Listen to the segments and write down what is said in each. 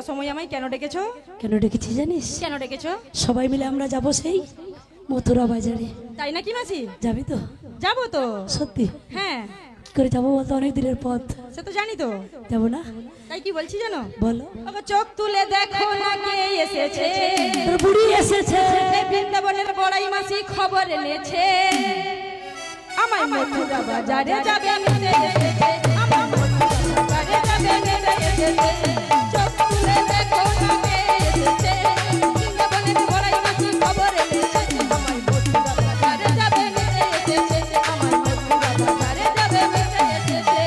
অসময়ে আমায় কেন ডেকেছো? কেন ডেকেছি জানিস? কেন ডেকেছো? সবাই মিলে আমরা যাব সেই মথুরা বাজারে। তাই নাকি মাসি? যাবি তো? যাবো তো। সত্যি? হ্যাঁ। কি করে যাবো বলতো, অনেক দিনের পথ। সে তো জানি তো। যাবো না? তাই কি বলছি জানো? বলো। চোখ তুলে দেখো না কে এসেছে, তোর বুড়ি এসেছে। বৃন্দাবনের বড়াই মাসি খবর এনেছে, আমায় মথুরা বাজারে যাবে নিতে এসেছে, আমায় মথুরা বাজারে যাবে নিতে এসেছে। চোখ তুলে দেখো না কে এসেছে, বৃন্দাবনের বড়াই মাসি খবর এনেছে, আমায় মথুরা বাজারে যাবে নিতে এসেছে, আমায় মথুরা বাজারে যাবে নিতে এসেছে।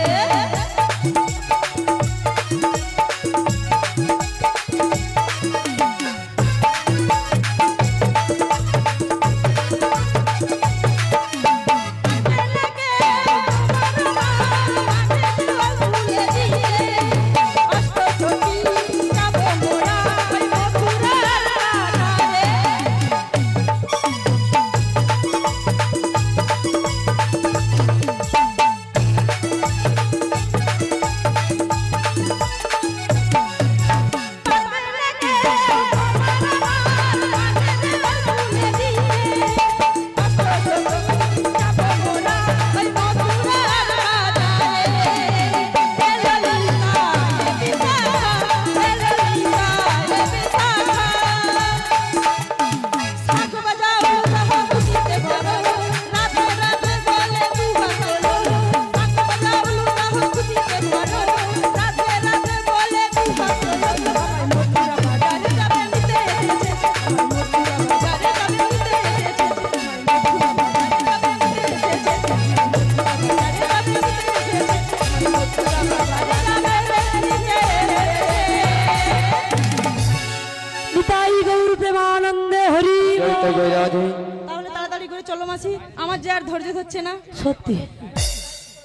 আমার যে আর ধৈর্য ধরছে না। সত্যি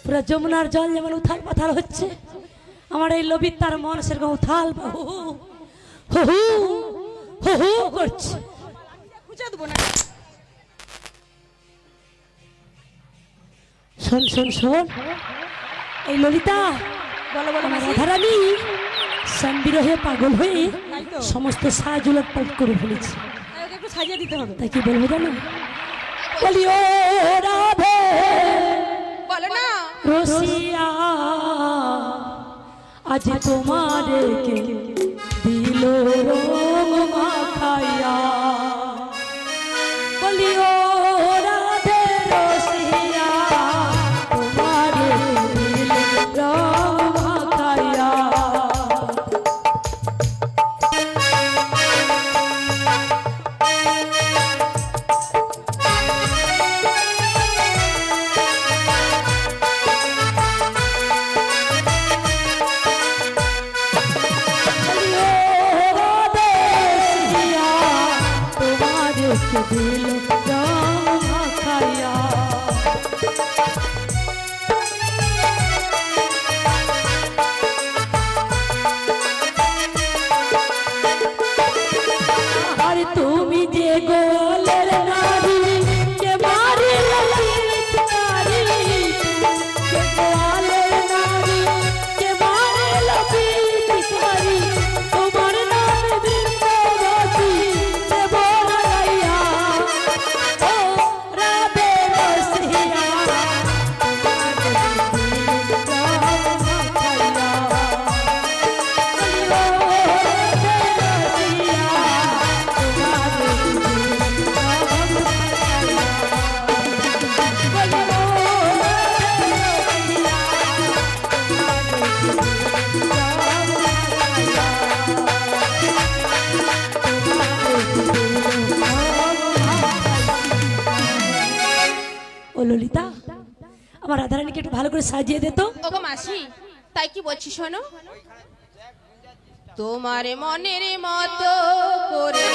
পুরো যমুনার জল যেমন উথাল পাথাল হচ্ছে, আমার এই লোভিত তার মন সেরকম উথাল করছে। শোন শোন শোন, এই ললিতা বলো বলো রাধারানী বিরহে পাগল হয়ে সমস্ত সাজ উলটপালট করে ফেলেছে, একটু সাজিয়ে দিতে হবে। তাই কি বলবো জানো? বলি ও রাধে, বলো না রসিয়া আজ তোমারে কে দিল রঙ মাখাইয়া। বলি ও রাধে রসিয়া তোমারে দিল রঙ মাখাইয়া। দিল খাইয়া আর তুমি যে গোলের নারী কে মারি নারী, গোলের নারী কে মারি লপিতারি, তোমার নামে বৃন্দাবাসী দেব লাগাইয়া। ও রাধে রসিয়া ললিতা, আমার রাধারানীকে একটু ভালো করে সাজিয়ে দে তো। ওগো মাসি, তাই কি বলছি শোনো। তোমার মনের মতো করে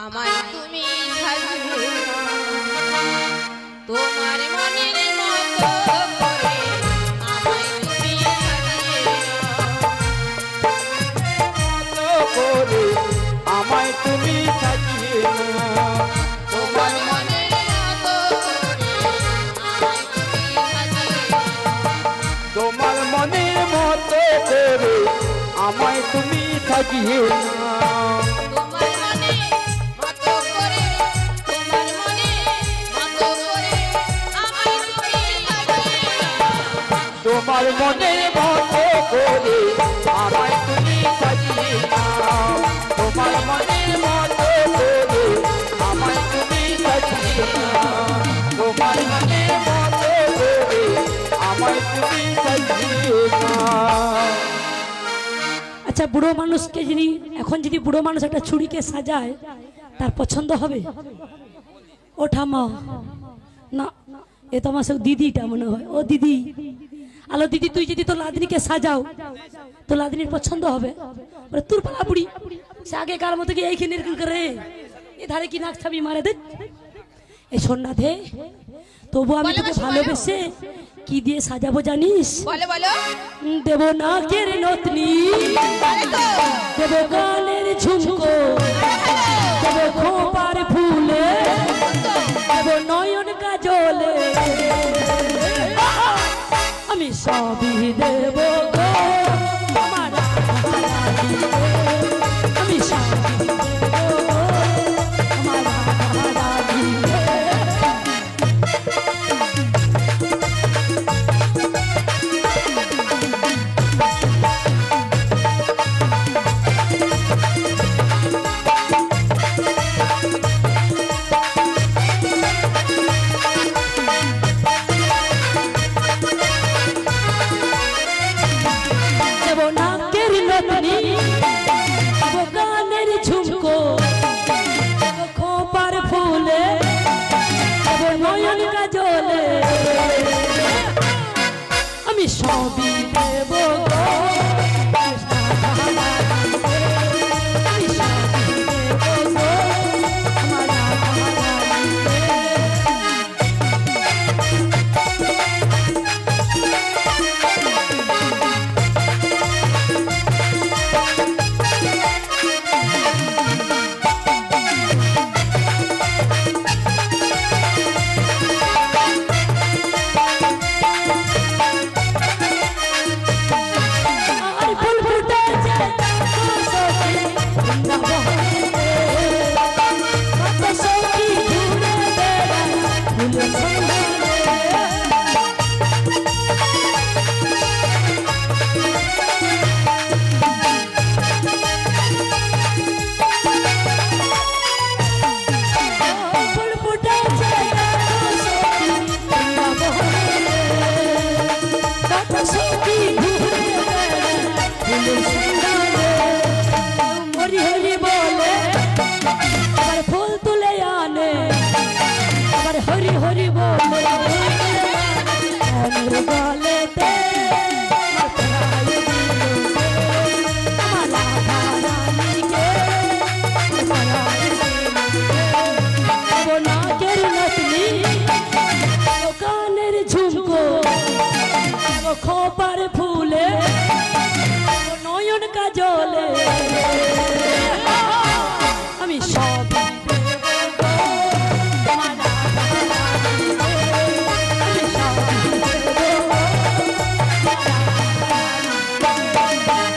আমায় তুমি সাজিয়ে, তোমার মনের মতো করে আমায় তুমি সাজিয়ে, আমায় তুমি সাজিয়ে, তোমার মনের মতো করে আমায় তুমি সাজিয়ে, তোমার মনের মতো করে আমায় সাজিয়ে নাও। তোমার মনে মতো করে, তোমার মনে মতো করে আমায় তুমি সাজিয়ে নাও। তোমার মনের মতো করে আমায় তুমি সাজিয়ে নাও। তোমার মনের মতো করে আমায় তুমি সাজিয়ে নাও। তোমার মনের মতো করে আমায় তুমি সাজিয়ে নাও। আচ্ছা, বুড়ো মানুষকে যদি এখন যদি বুড়ো মানুষ একটা ছুরিকে সাজায় তার পছন্দ হবে? ও ঠামা না, এ তো আমার সব দিদিটা মনে হয়। ও দিদি, আলো দিদি, তুই যদি তোর লাদনিকে সাজাও তো লাদনির পছন্দ হবে? বলে তোর পালা বুড়ি, সে আগেকার মতো কি এইখানে এরকম করে এ ধারে কি নাক ছাবি মারে দে। এই শোন না দে, তবু আমি বলো তোকে মাসি, বলো। ভালোবেসে কি দিয়ে সাজাবো জানিস? বলো বলো। দেব নাকের নতনি, আরে তো দেব গানের ঝুমকো, দেব খোপার ফুলে, দেব নয়ন কাজলে, আমি সবই দেব গো আমার রাধারানীকে। আমি সবই দেব গো আমার রাধারানীকে। দেব নাকের নতনি, দেব গানের ঝুমকো, দেব খোপার ফুলে, দেব নয়ন কাজলে, আমি সবই দেব গো আমি সবই দেব গো আমার রাধারানীকে। আর ফুল ফুটেছে সখী বৃন্দাবনেতে, কত সখী ঘুরে বেড়ায় ফুলের সন্ধানে। ফুল ফুটেছে সখী বৃন্দাবনেতে, কত সখী ঘুরে বেড়ায় ফুলের সন্ধানে। হরি হরি বলে আবার ফুল তুলে আনে, আবার হরি হরি বলে আমার গলেতে মাথায় দিল কে, আমার রাধারানীকে মাথায় দিল কে। দেব নাকের নতনি, দেব কানের ঝুমকো, দেব খোপার ফুলে, দেব নয়ন কাজলে, আমি সবই দেব গো আমার রাধারানীকে। আমি সবই দেব গো আমার রাধারানীকে।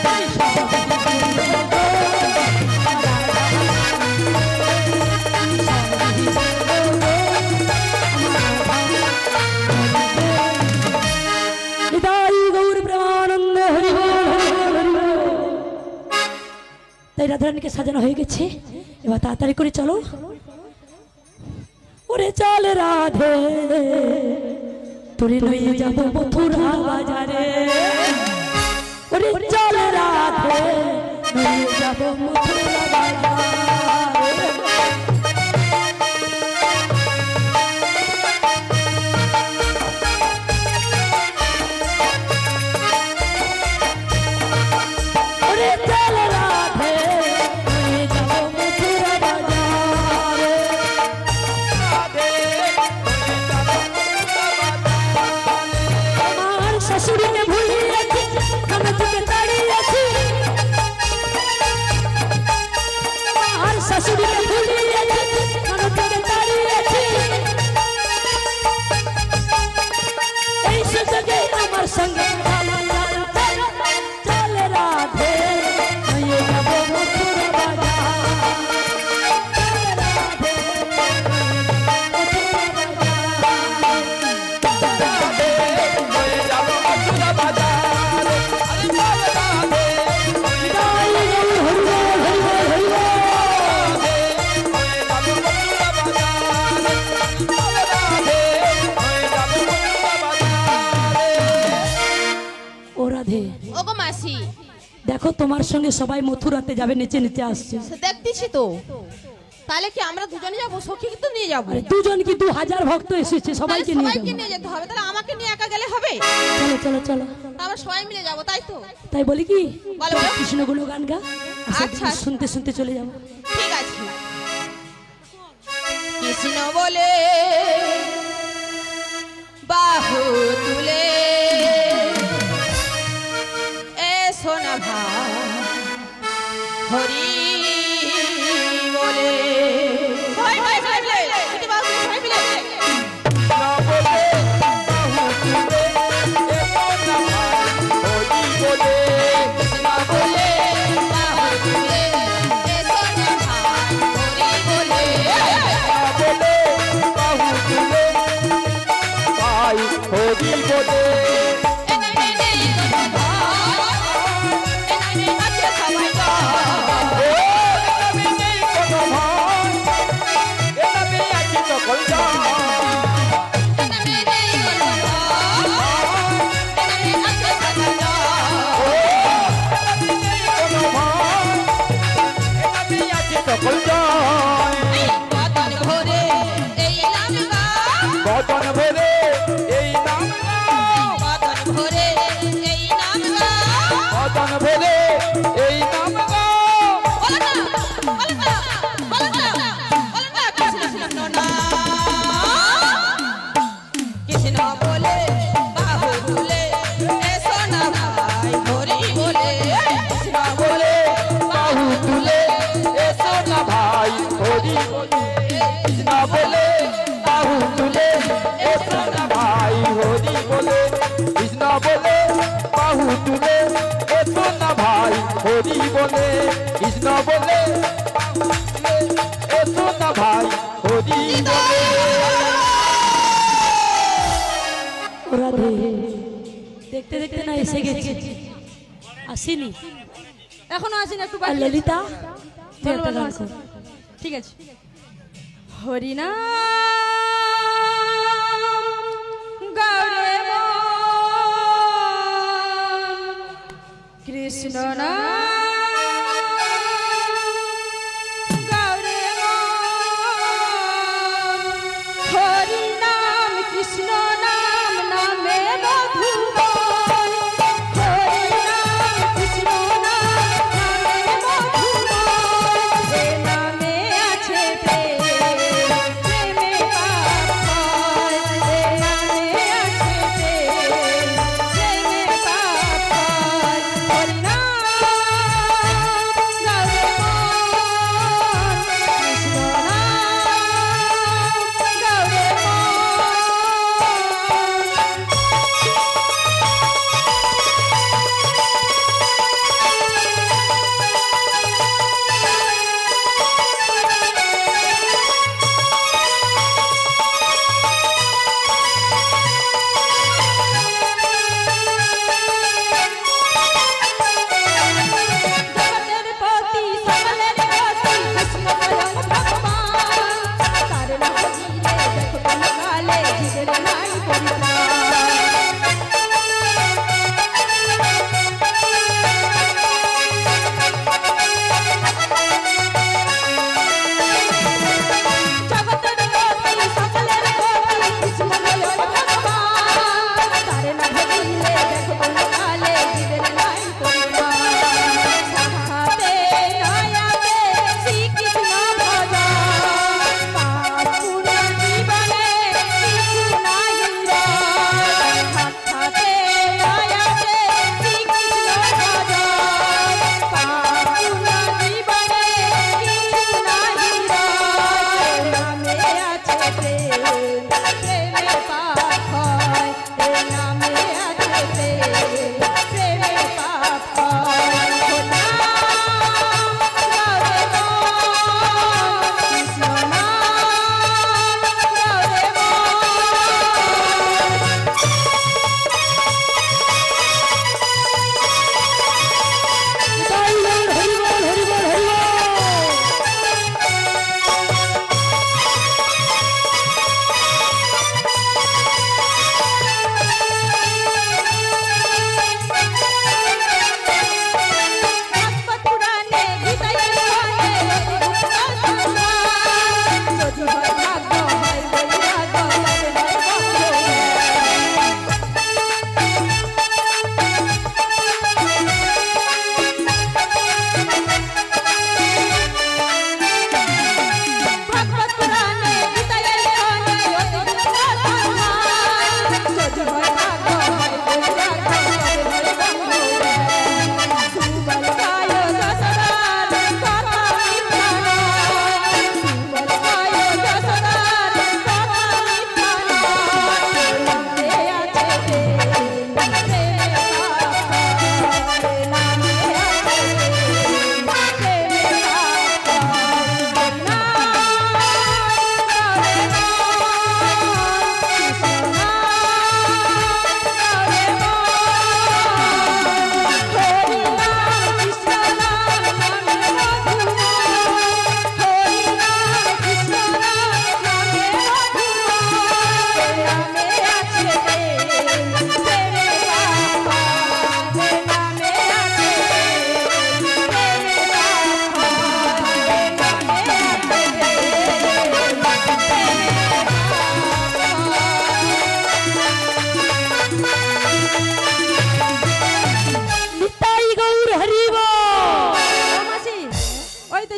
আমি সবই দেব গো আমার রাধারানীকে। আমি সবই দেব গো আমার রাধারানীকে। নিতাই গৌর প্রেমানন্দ হরি বল, হরি বল, হরি বল। তাই রাধারানীকে সাজানো হয়ে গেছে, এবার তাড়াতাড়ি করে চলো। ওরে চল রাধে, তোরে লইয়ে যাব মথুরা বাজারে। ওরে চল রাধে, লইয়ে যাব মথুরা বাজারে। ওরে চল রাধে, লইয়ে যাব মথুরা বাজারে। আমার শাশুড়িকে ভুলিয়েছি, আমি তোকে তাড়িয়েছি। দেখো তোমার সঙ্গে সবাই মথুরাতে যাবে, নেচে নেচে আসছে। সে দেখতেছি তো, তাহলে কি আমরা দুজনে যাবো? সখী তো নিয়ে যাবো। আরে দুজন কি 2000 ভক্ত এসেছে, সবাইকে নিয়ে সবাইকে যাবো। নিয়ে যেতে হবে, তাহলে আমাকে নিয়ে একা গেলে হবে? চলো চলো চলো, তা আমরা সবাই মিলে যাবো, তাই তো? তাই বলি কি বলো, বলো। কৃষ্ণ গুণ গান গা, আচ্ছা। শুনতে শুনতে চলে যাবো। ঠিক আছে। কৃষ্ণ বলে বাহু তুলে এ সোনা ভাই হরি বলে। ভাই ভাই ভাই ভাই এটি বাহু তুলে, ভাই মিলে না বলে বাহু তুলে এসো না ভাই হরি বলে। কৃষ্ণ বলে বাহু তুলে এ সোনা ভাই হরি বলে। না বলে বাহু তুলে ভাই হরি বলে। বদন ভরে এই নাম গাও, বদন ভরে এই নাম কৃষ্ণ বলে বাহু তুলে এসো না ভাই হরি বলে। কৃষ্ণ বলে বাহু তুলে এসো না ভাই হরি বলে। কৃষ্ণ বলে বাহু তুলে এসো না ভাই হরি বলে। কৃষ্ণ বলে বাহু তুলে এসো না ভাই হরি বলে। কৃষ্ণ বলে এসো না ভাই হরি বলে। রাধে দেখতে দেখতে না এসে গেছে, আসেনি এখনো আসেন, একটু আর বাকি আছে। ললিতা তুই বলো, একটা বলো, গান আসো। কর। ঠিক আছে। হরিনাম গৌরে মন, কৃষ্ণ নাম গৌরে মন, হরি নাম কৃষ্ণ নাম নামে মধুময়, হরি নাম কৃষ্ণ নাম নামে মধুময়, এ নামে আছে প্রেম, প্রেমে পাপ হয়, এ নামে আছে প্রেম, প্রেমে পাপ হয়, হরি নাম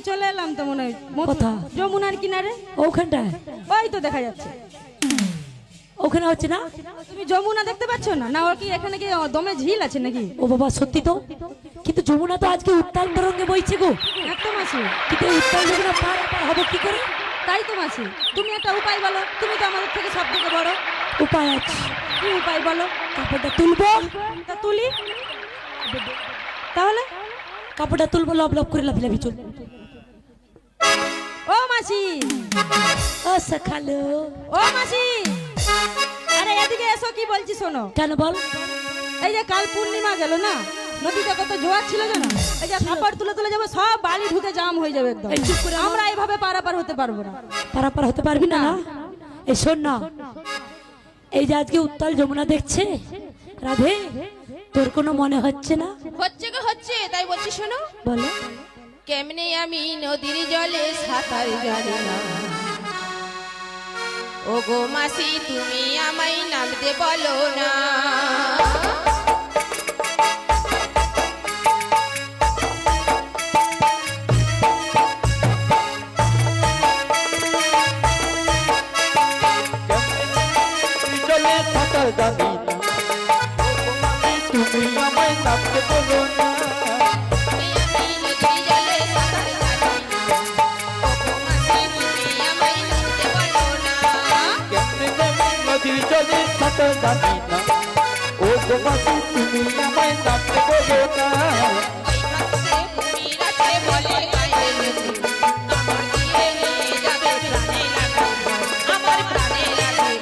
চলে এলাম তো মনে হয় কোথা? যমুনার কিনারে। ওখানটায় ওই তো দেখা যাচ্ছে। ওখানে হচ্ছে না? তুমি যমুনা দেখতে পাচ্ছ না? না ওর কি এখানে কি দমে ঝিল আছে নাকি? ও বাবা সত্যি তো, কিন্তু যমুনা তো আজকে উত্তাল তরঙ্গে বইছে গো। একদম মাসি, কিন্তু এই উত্তাল যমুনা পার হবে কি করে? তাই তো মাসি, তুমি একটা উপায় বলো। তুমি তো আমাদের থেকে সব থেকে বড়। উপায় আছে। কি উপায় বলো? কাপড়টা তুলবো। তা তুলি তাহলে। কাপড়টা তুলবো, লব লব করে লাফি লাফি চলবো। ও মাসি, ও সখালো, ও মাসি, আরে এদিকে এসো, কি বলছি শোনো। কেন বল? এই যে কাল পূর্ণিমা গেল না, নদীতে কত জোয়ার ছিল জানো? এই যে কাপড় তুলে তুলে যাবো, সব বালি ঢুকে জাম হয়ে যাবে একদম। এই চুপ করে, আমরা এইভাবে পারাপার হতে পারবো না। পারাপার হতে পারবি না না? এই শোন না, এই যে আজকে উত্তাল যমুনা দেখছে রাধে, তোর কোনো মনে হচ্ছে না? হচ্ছে গো হচ্ছে, তাই বলছি শোনো। বলো। কেমনে আমি নদীর জলে সাঁতার জানি না, ও গো মাসি তুমি আমায় নামতে বলো না। চলে সাঁতার জানি না, তুমি আমায় নামতে বলো না। আমি নদীর জলে সাঁতার জানি না, ও গো মাসি তুমি আমায় নামতে বলো না। কেমনে যাবে নদীর জলে সাঁতার জানি না, ও গো মাসি তুমি আমায় নামতে বলো না। ওই হাতে কুমির আছে বলে গায়ে লেগে, আমার দিয়ে নিয়ে যাবে প্রাণে লাগে, আমার প্রাণে লাগে।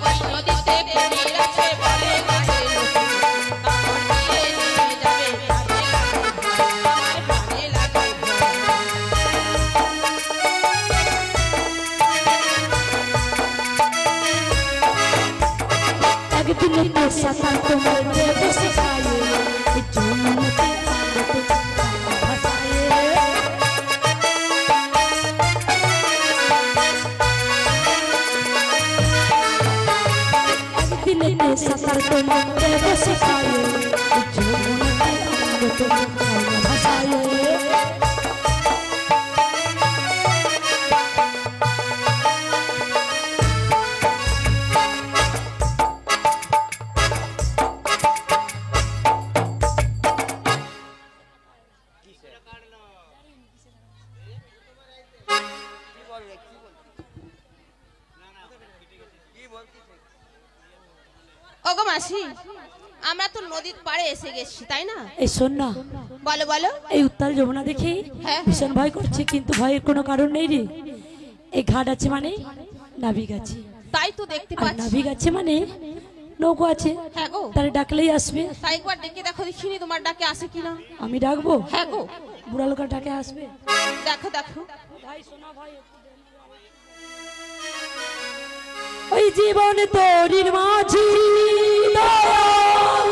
ওই নদীতে কুমির আছে বলে গায়ে লেগে, আমার দিয়ে নিয়ে যাবে প্রাণে লাগে, আমার প্রাণে লাগে। একদিন তো সাঁতার তোমার দেবো শেখায়ে, এই যমুনাতে আমাকে ভাসায়ে। একদিন তো সাঁতার তোমার দেবো শেখায়ে, এই যমুনাতে আমাকে ভাসায়ে। ওগো মাসি, আমরা তো নদীর পাড়ে এসে গেছি তাই না? এই শোন না, বলো বলো। এই উত্তাল যমুনা দেখে হ্যাঁ। ভীষণ ভয় করছে, কিন্তু ভয়ের কোনো কারণ নেই রে। এই ঘাট আছে মানে নাবিক আছে, তাই তো দেখতে আর পাচ্ছি। নাবিক আছে মানে নৌকো আছে, হ্যাঁ গো, তারে ডাকলেই আসবে। তাই একবার ডেকে দেখো দেখিনি তোমার ডাকে আসে কিনা। আমি ডাকবো? হ্যাঁ গো, বুড়া লোকের ডাকে আসবে। দেখো দেখো। ওই জীবন তোরির মাঝি দয়াল,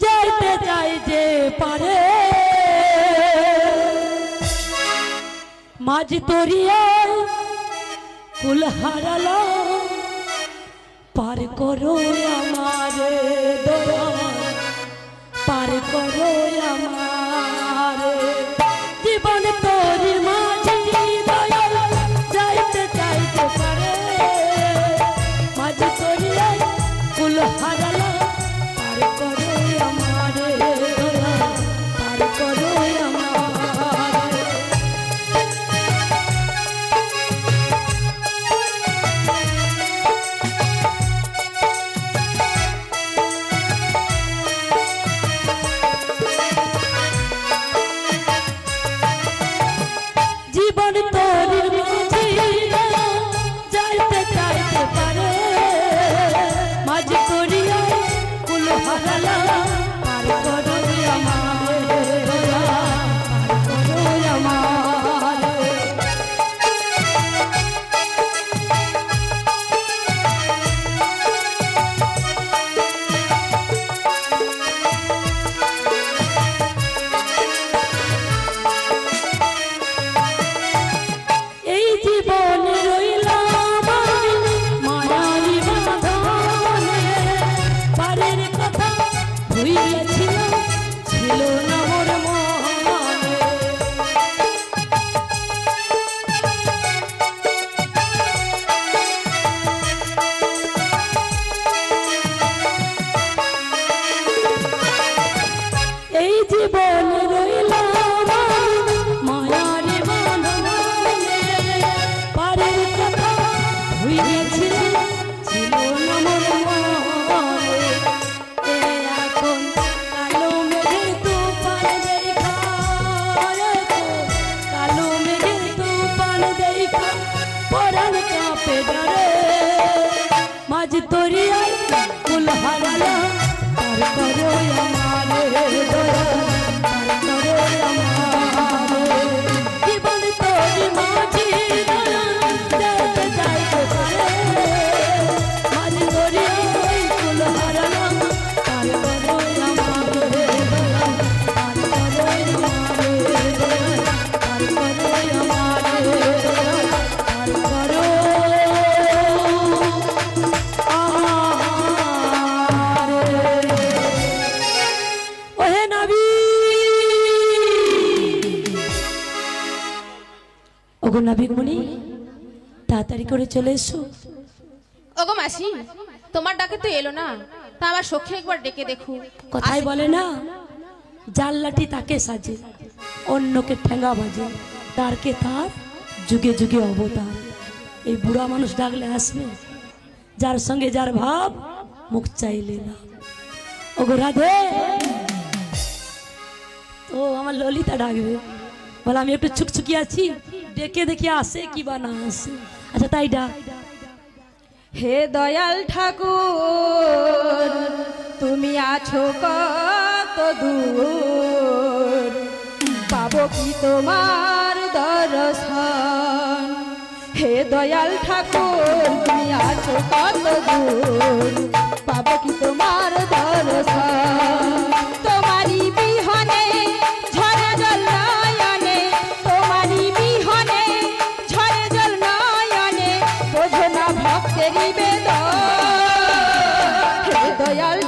যাইতে চাই যে পারে, মাঝি তোরিয়ায় কুল হারালো, পার করো আমারে দয়াল, পার করো আমারে। জীবন তোরির মাঝি দয়াল, যাইতে চাইতে পারে, মাঝি তোরিয়ায় কুল হারালো, পার করো আমারে দয়াল, পার করো আমারে। কুল হারালো তারপরেও আমারে দয়াল তারপরেও আমারে জীবন তোর মাঝি দয়াল দেখতে যাইতে পারে মাঝি দরিয়ায় কুল হারালো তারপরেও আমারে দয়াল তারপরেও আমারে দয়াল তারপরেও আমারে দয়াল তারপরেও ওহে নবী ওগো নবী মুনি তাড়াতাড়ি করে চলে এসো। ওগো মাসি তোমার ডাকে তো এলো না, তা আমার সখী একবার ডেকে দেখো। কথাই বলে না জাল লাঠি তাকে সাজে অন্যকে ঠেঙ্গা বাজে তারকে তার যুগে যুগে অবতার। এই বুড়া মানুষ ডাকলে আসবে যার সঙ্গে যার ভাব মুখ চাইলে না। ওগো রাধে তো আমার ললিতা ডাকবে বলে আমি একটু ছুকছুকি আছি ডেকে দেখি আসে কি বা না আসে। আচ্ছা তাই ডাক। হে দয়াল ঠাকুর তুমি আছো কত দূর পাবো কি তোমার দর্শন। হে দয়াল ঠাকুর তুমি আছো কত দূর পাবো কি তোমার দর্শন। তোমারই বিহনে ঝরে জল নয়নে তোমারই বিহনে ঝরে জল নয়নে বোঝো না ভক্তেরই বেদন। হে দয়াল